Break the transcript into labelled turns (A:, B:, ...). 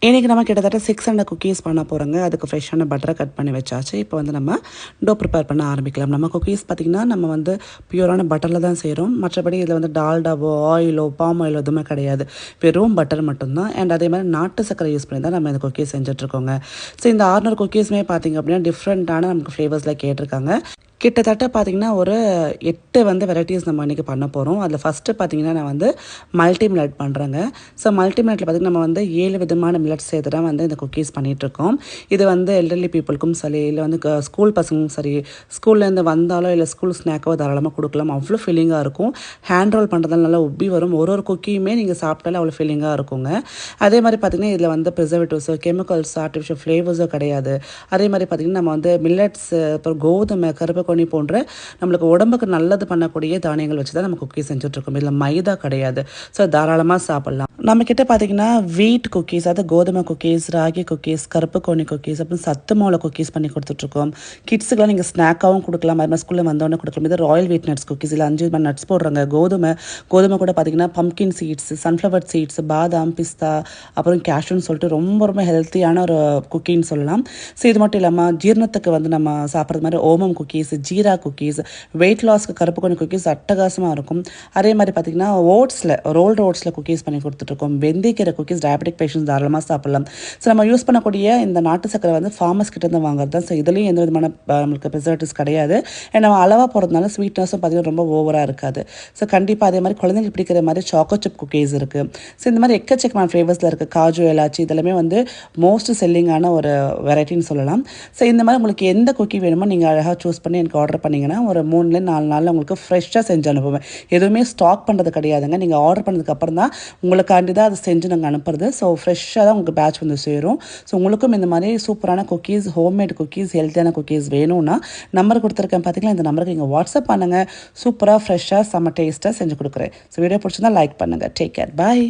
A: இன்றைக்கி நம்ம கிட்டத்தட்ட 600 குக்கீஸ் பண்ண போகிறோங்க. அதுக்கு ஃப்ரெஷ்ஷான பட்டரை கட் பண்ணி வச்சாச்சு. இப்போ வந்து நம்ம டோ ப்ரிப்பேர் பண்ண ஆரம்பிக்கலாம். நம்ம குக்கீஸ் பார்த்திங்கன்னா நம்ம வந்து பியூரான பட்டரில் தான் செய்கிறோம். மற்றபடி இதில் வந்து டால்டாவோ ஆயிலோ பாம் ஆயிலோ எதுவுமே கிடையாது. வெறும் பட்டர் மட்டும்தான். அண்ட் அதே மாதிரி நாட்டு சக்கரை யூஸ் பண்ணி தான் நம்ம இந்த குக்கீஸ் செஞ்சுட்ருக்கோங்க. ஸோ இந்த 600 குக்கீஸுமே பார்த்திங்க அப்படின்னா டிஃப்ரெண்ட்டான நமக்கு ஃப்ளேவர்ஸில் கேட்டிருக்காங்க. கிட்டத்தட்ட பார்த்திங்கன்னா ஒரு 8 வந்து வெரைட்டிஸ் நம்ம இன்றைக்கி பண்ண போகிறோம். அதில் ஃபஸ்ட்டு பார்த்திங்கன்னா நான் வந்து மல்டி மில்லட் பண்ணுறேங்க. ஸோ மல்டி மில்லட்டில் பார்த்திங்கன்னா நம்ம வந்து 7 விதமான மில்லட்ஸ் சேர்த்து தான் வந்து இந்த குக்கீஸ் பண்ணிகிட்ருக்கோம். இது வந்து எல்டர்லி பீப்புளுக்கும் சரி, இல்லை வந்து ஸ்கூல் பசங்களும் சரி, ஸ்கூல்லேருந்து வந்தாலோ இல்லை ஸ்கூல் ஸ்நாக்கோ தாராளமாக கொடுக்கலாம். அவ்வளோ ஃபீலிங்காக இருக்கும். ஹேண்ட் ரோல் பண்ணுறதால நல்லா உப்பி வரும். ஒரு குக்கியுமே நீங்கள் சாப்பிட்டாலே அவ்வளோ ஃபீலிங்காக இருக்குங்க. அதே மாதிரி பார்த்திங்கன்னா இதில் வந்து ப்ரிசர்வேட்டிவ்ஸோ கெமிக்கல்ஸ் ஆர்டிஃபிஷியல் ஃப்ளேவர்ஸோ கிடையாது. அதே மாதிரி பார்த்திங்கன்னா நம்ம வந்து மில்லட்ஸ் அப்புறம் கோதுமை கருப்பு கொனி போன்ற நம்மளுக்கு உடம்புக்கு நல்லது பண்ணக்கூடிய தானியங்கள் வச்சு தான் நம்ம குக்கீஸ் செஞ்சுட்ருக்கோம். இதில் மைதா கிடையாது. ஸோ தாராளமாக சாப்பிட்லாம். நம்மக்கிட்ட பார்த்திங்கன்னா வீட் குக்கீஸ், அதாவது கோதுமை குக்கீஸ், ராகி குக்கீஸ், கருப்பு கோணி குக்கீஸ், அப்புறம் சத்து மாவுல குக்கீஸ் பண்ணி கொடுத்துட்ருக்கோம். கிட்ஸுக்கெலாம் நீங்கள் ஸ்நாக்காகவும் கொடுக்கலாம். அது மாதிரி ஸ்கூலில் வந்தோடனே கொடுக்கலாம். இது ராயல் வீட் நட்ஸ் குக்கீஸ். இல்லை 5 நட்ஸ் போடுறாங்க. கோதுமை கூட பார்த்திங்கன்னா பம்கின் சீட்ஸ், சன்ஃப்ளவர் சீட்ஸ், பாதாம், பிஸ்தா, அப்புறம் கேஷ்யூன்னு சொல்லிட்டு ரொம்ப ரொம்ப ஹெல்த்தியான ஒரு குக்கின்னு சொல்லலாம். ஸோ இது மட்டும் இல்லாமல் ஜீரணத்துக்கு வந்து நம்ம சாப்பிட்றது மாதிரி ஓமம் குக்கீஸ், ஜீரா குக்கீஸ், வெயிட் லாஸ்க்கு கருப்பு கொனி குக்கீஸ் அட்டகாசமாக இருக்கும். அதே மாதிரி பார்த்திங்கன்னா ரோல்டு ஓட்ஸில் குக்கீஸ் பண்ணி கொடுத்துட்ருக்கோம். வெந்தயக்கீரை குக்கீஸ் டயபெட்டிக் பேஷண்ட்ஸ் தாராளமாக சாப்பிட்லாம். ஸோ நம்ம யூஸ் பண்ணக்கூடிய இந்த நாட்டு சக்கரை வந்து ஃபார்மர்ஸ் கிட்டேருந்து வாங்குறது தான். ஸோ இதுலேயும் எந்த விதமான நம்மளுக்கு ப்ரிசர்வேட்டிவ்ஸ் கிடையாது. அண்ட் நம்ம அளவாக போகிறதுனால ஸ்வீட்னஸும் பார்த்திங்கன்னா ரொம்ப ஓவராக இருக்காது. ஸோ கண்டிப்பாக அதே மாதிரி குழந்தைங்களுக்கு பிடிக்கிற மாதிரி சாக்கோ சிப் குக்கீஸ் இருக்குது. ஸோ இந்த மாதிரி எக்கச்சக்கமான ஃப்ளேவர்ஸில் இருக்குது. காஜு, எலாச்சி இதெல்லாமே வந்து மோஸ்ட் செல்லிங்கான ஒரு வெரைட்டின்னு சொல்லலாம். ஸோ இந்த மாதிரி உங்களுக்கு எந்த குக்கி வேணுமோ நீங்கள் அழகாக சூஸ் பண்ணி எனக்கு ஆர்டர் பண்ணிங்கன்னா ஒரு 3-4 நாளில் உங்களுக்கு ஃப்ரெஷ்ஷாக செஞ்சு அனுப்புவேன். எதுவுமே ஸ்டாக் பண்ணுறது கிடையாதுங்க. நீங்கள் ஆர்டர் பண்ணதுக்கப்புறம் தான் உங்களுக்காண்டி தான் அதை செஞ்சு நாங்கள் அனுப்புறது. ஸோ ஃப்ரெஷ்ஷாக தான் உங்களுக்கு பேட்ச் வந்து சேரும். ஸோ உங்களுக்கும் இந்த மாதிரி சூப்பரான குக்கீஸ், ஹோம்மேட் குக்கீஸ், ஹெல்த்தியான குக்கீஸ் வேணும்னா நம்பர் கொடுத்துருக்கேன் பார்த்தீங்களா, இந்த நம்பருக்கு நீங்கள் வாட்ஸ்அப் பண்ணுங்கள். சூப்பராக ஃப்ரெஷ்ஷாக செம்ம டேஸ்ட்டாக செஞ்சு கொடுக்குறேன். ஸோ வீடியோ பிடிச்சிருந்தா லைக் பண்ணுங்கள். Take care. பாய்.